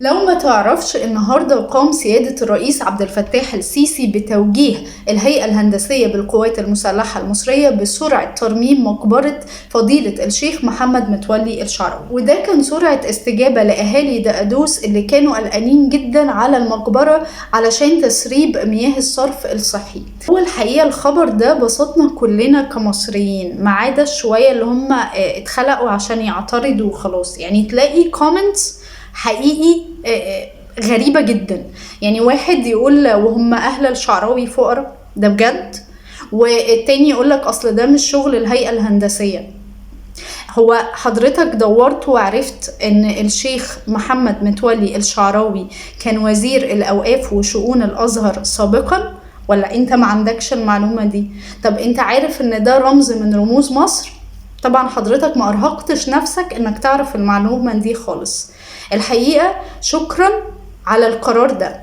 لو ما تعرفش، النهارده قام سيادة الرئيس عبد الفتاح السيسي بتوجيه الهيئة الهندسية بالقوات المسلحة المصرية بسرعة ترميم مقبرة فضيلة الشيخ محمد متولي الشعراوي، وده كان سرعة استجابة لأهالي دقدوس اللي كانوا قلقانين جدا على المقبرة علشان تسريب مياه الصرف الصحي. والحقيقة الخبر ده بسطنا كلنا كمصريين، ما عدا شوية اللي هم اتخلقوا عشان يعترضوا وخلاص. يعني تلاقي كومنتس حقيقي غريبة جدا، يعني واحد يقول وهم أهل الشعراوي فقراء، ده بجد، والتاني يقولك أصل ده مش شغل الهيئة الهندسية. هو حضرتك دورت وعرفت ان الشيخ محمد متولي الشعراوي كان وزير الأوقاف وشؤون الأزهر سابقا، ولا انت ما عندكش المعلومة دي؟ طب انت عارف ان ده رمز من رموز مصر؟ طبعا حضرتك ما ارهقتش نفسك انك تعرف المعلومة دي خالص. الحقيقة شكرا على القرار ده.